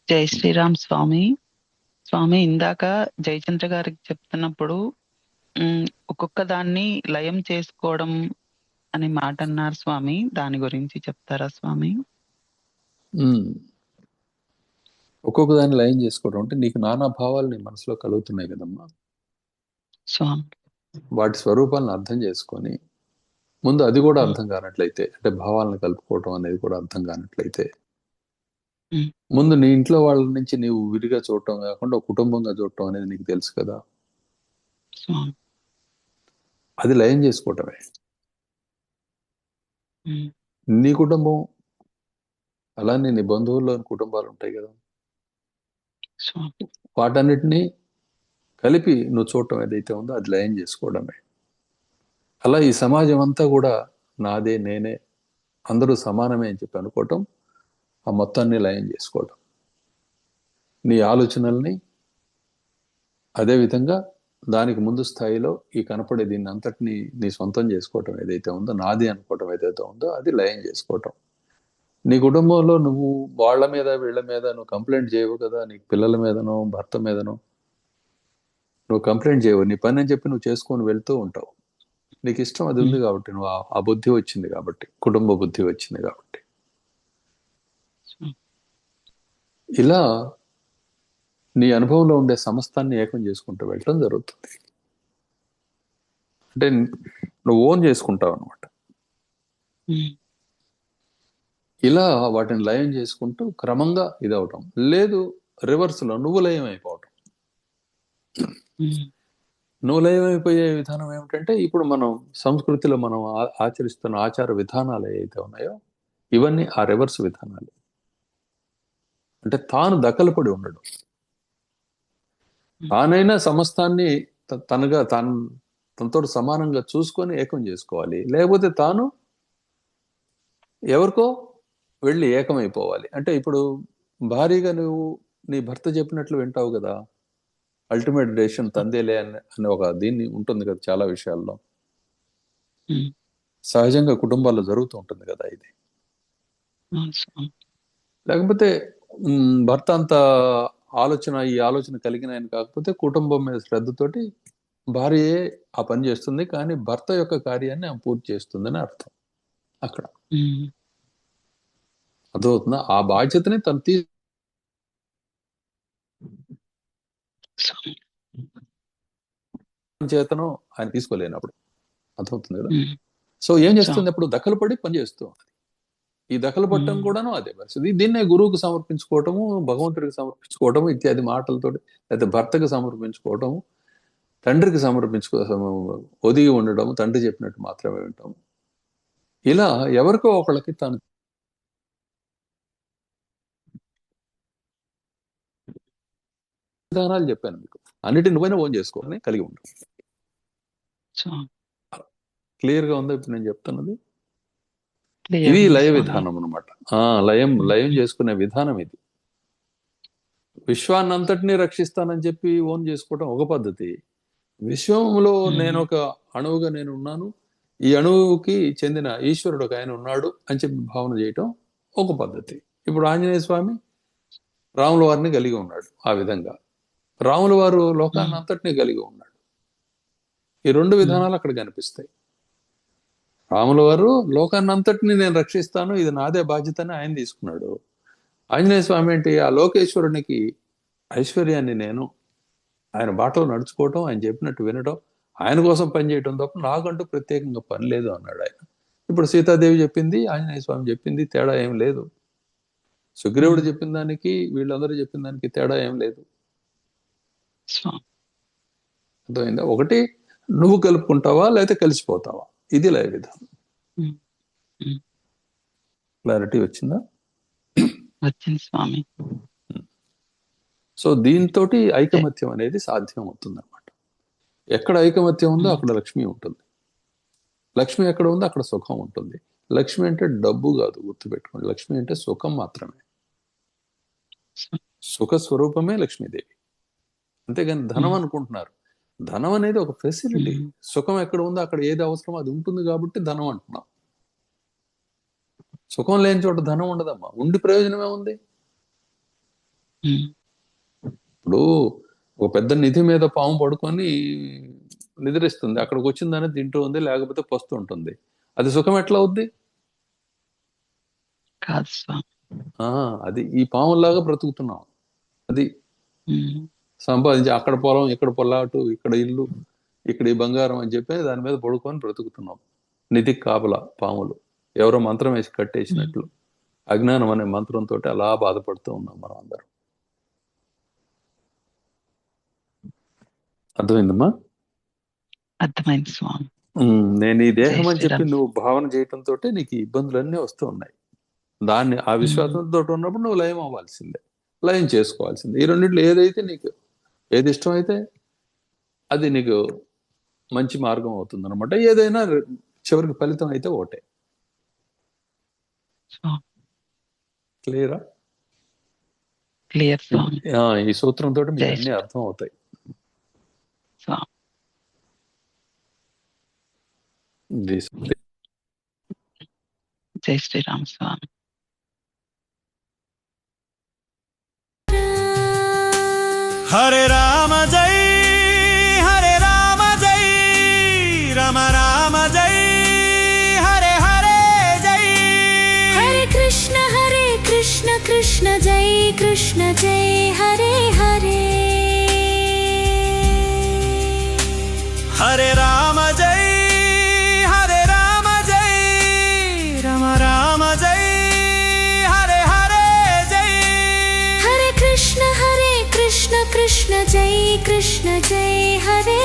జై శ్రీరామ్ స్వామి. స్వామి, ఇందాక జయచంద్ర గారికి చెప్తున్నప్పుడు ఒక్కొక్క దాన్ని లయం చేసుకోవడం అనే మాట అన్నారు స్వామి. దాని గురించి చెప్తారా స్వామి? ఒక్కొక్క దాన్ని లయం చేసుకోవడం అంటే నీకు నానా భావాలు నీ మనసులో కలుగుతున్నాయి కదమ్మా. స్వామి, వాటి స్వరూపాలను అర్థం చేసుకొని ముందు అది కూడా అర్థం కానట్లయితే, అంటే భావాలను కలుపుకోవటం అనేది కూడా అర్థం కానట్లయితే, ముందు నీ ఇంట్లో వాళ్ళ నుంచి నీవు విడిగా చూడటం కాకుండా ఒక కుటుంబంగా చూడటం అనేది నీకు తెలుసు కదా. స్వామి, అది లయం చేసుకోవటమే. నీ కుటుంబం అలానే నీ బంధువుల్లోని కుటుంబాలు ఉంటాయి కదా, స్వామి, వాటన్నిటినీ కలిపి నువ్వు చూడటం ఏదైతే ఉందో అది లయం చేసుకోవడమే. అలా ఈ సమాజం అంతా కూడా నాదే, నేనే, అందరూ సమానమే అని చెప్పి అనుకోవటం, ఆ మొత్తాన్ని లయం చేసుకోవటం. నీ ఆలోచనల్ని అదేవిధంగా దానికి ముందు స్థాయిలో ఈ కనపడే దీన్ని అంతటిని నీ సొంతం చేసుకోవటం ఏదైతే ఉందో, నాది అనుకోవటం ఏదైతే ఉందో అది లయం చేసుకోవటం. నీ కుటుంబంలో నువ్వు వాళ్ళ మీద వీళ్ళ మీద నువ్వు కంప్లైంట్ చేయవు కదా. నీ పిల్లల మీదనో భర్త మీదనో నువ్వు కంప్లైంట్ చేయవు. నీ పని అని చెప్పి నువ్వు చేసుకొని వెళ్తూ ఉంటావు. నీకు ఇష్టం అది ఉంది కాబట్టి, నువ్వు ఆ బుద్ధి వచ్చింది కాబట్టి, కుటుంబ బుద్ధి వచ్చింది కాబట్టి. ఇలా నీ అనుభవంలో ఉండే సమస్తాన్ని ఏకం చేసుకుంటూ వెళ్ళటం జరుగుతుంది. అంటే నువ్వు ఓన్ చేసుకుంటావు అనమాట. ఇలా వాటిని లయం చేసుకుంటూ క్రమంగా ఇదవటం. లేదు రివర్స్లో నువ్వు లయం అయిపోవటం. నువ్వు లయం అయిపోయే విధానం ఏమిటంటే, ఇప్పుడు మనం సంస్కృతిలో మనం ఆచరిస్తున్న ఆచార విధానాలు ఏవైతే ఉన్నాయో ఇవన్నీ ఆ రివర్స్ విధానాలు. అంటే తాను దక్కలపడి ఉండడు. తానైనా సమస్తాన్ని తనగా తనతో సమానంగా చూసుకొని ఏకం చేసుకోవాలి. లేకపోతే తాను ఎవరికో వెళ్ళి ఏకమైపోవాలి. అంటే ఇప్పుడు భారీగా నువ్వు నీ భర్త చెప్పినట్లు వింటావు కదా, అల్టిమేట్ డెసిషన్ తందేలే అని ఒక దీన్ని ఉంటుంది కదా చాలా విషయాల్లో. సహజంగా కుటుంబాల్లో జరుగుతూ ఉంటుంది కదా ఇది. లేకపోతే భర్త అంత ఈ ఆలోచన కలిగిన ఆయన కాకపోతే కుటుంబం మీద శ్రద్ధతోటి భార్యే ఆ పని చేస్తుంది, కానీ భర్త యొక్క కార్యాన్ని ఆమె పూర్తి చేస్తుందని అర్థం అక్కడ. అర్థమవుతుందా? ఆ బాధ్యతని తను చేతను ఆయన తీసుకోలేనప్పుడు. అర్థమవుతుంది కదా. సో ఏం చేస్తుంది అప్పుడు? దఖలు పడి పనిచేస్తూ ఈ దఖలు పట్టడం కూడాను అదే పరిస్థితి. దీన్నే గురువుకు సమర్పించుకోవటము, భగవంతుడికి సమర్పించుకోవటము ఇత్యాది మాటలతోటి, లేకపోతే భర్తకు సమర్పించుకోవటము, తండ్రికి ఒదిగి ఉండటము, తండ్రి చెప్పినట్టు మాత్రమే వింటాము. ఇలా ఎవరికో ఒకళ్ళకి తాను విధానాలు చెప్పాను మీకు. అన్నిటిని నువ్వైనా ఓన్ చేసుకోవాలని కలిగి ఉంటాం. క్లియర్ గా ఉందా ఇప్పుడు నేను చెప్తున్నది? ఇది లయ విధానం అనమాట. లయం చేసుకునే విధానం ఇది. విశ్వాన్నంతటినీ రక్షిస్తానని చెప్పి ఓన్ చేసుకోవటం ఒక పద్ధతి. విశ్వంలో నేను ఒక అణువుగా నేను ఉన్నాను, ఈ అణువుకి చెందిన ఈశ్వరుడు ఒక ఆయన ఉన్నాడు అని చెప్పి భావన చేయటం ఒక పద్ధతి. ఇప్పుడు ఆంజనేయ స్వామి రాముల వారిని కలిగి ఉన్నాడు. ఆ విధంగా రాముల వారు లోకాన్ని అంతటినీ కలిగి ఉన్నాడు. ఈ రెండు విధానాలు అక్కడ కనిపిస్తాయి. రాముల వారు లోకాన్ని అంతటినీ నేను రక్షిస్తాను, ఇది నాదే బాధ్యత అని ఆయన తీసుకున్నాడు. ఆంజనేయ స్వామి ఏంటి? ఆ లోకేశ్వరునికి ఐశ్వర్యాన్ని నేను ఆయన బాటలో నడుచుకోవటం, ఆయన చెప్పినట్టు వినటం, ఆయన కోసం పనిచేయటం తప్ప నాకంటూ ప్రత్యేకంగా పని లేదు అన్నాడు ఆయన. ఇప్పుడు సీతాదేవి చెప్పింది, ఆంజనేయ స్వామి చెప్పింది తేడా ఏం లేదు. సుగ్రీవుడు చెప్పిన దానికి వీళ్ళందరూ చెప్పిన దానికి తేడా ఏం లేదు. అర్థమైందా? ఒకటి నువ్వు కలుపుకుంటావా లేకపోతే కలిసిపోతావా, ఇది లయ విధానం. క్లారిటీ వచ్చిందా? వచ్చింది స్వామి. సో దీంతో ఐకమత్యం అనేది సాధ్యం అవుతుంది అన్నమాట. ఎక్కడ ఐకమత్యం ఉందో అక్కడ లక్ష్మి ఉంటుంది. లక్ష్మి ఎక్కడ ఉందో అక్కడ సుఖం ఉంటుంది. లక్ష్మి అంటే డబ్బు కాదు, గుర్తుపెట్టుకోండి. లక్ష్మి అంటే సుఖం మాత్రమే. సుఖ స్వరూపమే లక్ష్మీదేవి. అంతేగాని ధనం అనుకుంటున్నారు. ధనం అనేది ఒక ఫెసిలిటీ. సుఖం ఎక్కడ ఉందో అక్కడ ఏది అవసరమో అది ఉంటుంది కాబట్టి ధనం అంటున్నాం. సుఖం లేని చోట ధనం ఉండదమ్మా. ఉండి ప్రయోజనమే ఉంది. ఉమ్, ఇప్పుడు ఒక పెద్ద నిధి మీద పాము పడుకొని నిద్రిస్తుంది, అక్కడికి వచ్చిందని తింటూ ఉంది, లేకపోతే పస్తు ఉంటుంది. అది సుఖం ఎట్లా అవుద్ది? కాదు స్వామి. అది ఈ పాములాగా బ్రతుకుతున్నాం. అది ఉమ్, సంపాదించి అక్కడ పొలం, ఇక్కడ పొలాటు, ఇక్కడ ఇల్లు, ఇక్కడ ఈ బంగారం అని చెప్పి దాని మీద పడుకొని బ్రతుకుతున్నాం. నిధికి కాపలా పాములు, ఎవరో మంత్రం వేసి కట్టేసినట్లు అజ్ఞానం అనే మంత్రంతో అలా బాధపడుతూ ఉన్నాం మనం అందరం. అర్థమైందమ్మా? అర్థమైంది స్వామి. నేను ఈ దేహం జై అని చెప్పి శ్రీరామ్. నువ్వు భావన చేయటంతో నీకు ఈ ఇబ్బందులన్నీ వస్తూ ఉన్నాయి. దాన్ని ఆ విశ్వాసంతో ఉన్నప్పుడు నువ్వు లయం అవ్వాల్సిందే, లయం చేసుకోవాల్సిందే. ఈ రెండింటిలో ఏదైతే నీకు ఏది ఇష్టమైతే అది నీకు మంచి మార్గం అవుతుంది అనమాట. ఏదైనా చివరికి ఫలితం అయితే ఒకటే. స్వామి, క్లియరా? క్లియర్ స్వామి. ఈ సూత్రంతో మీకు జై అన్ని అర్థం అవుతాయి. స్వామి. జై శ్రీరామ్ స్వామి. హరే రామ జై, హరే రామ జై, రామ రామ జై, హరే హరే జై. హరే కృష్ణ కృష్ణ జై కృష్ణ జై, హరే హరే. హరే రామ జై, హరే రామ జై, రామ రామ జై, హరే హరే జై. హరే కృష్ణ కృష్ణ జై కృష్ణ జై, హరే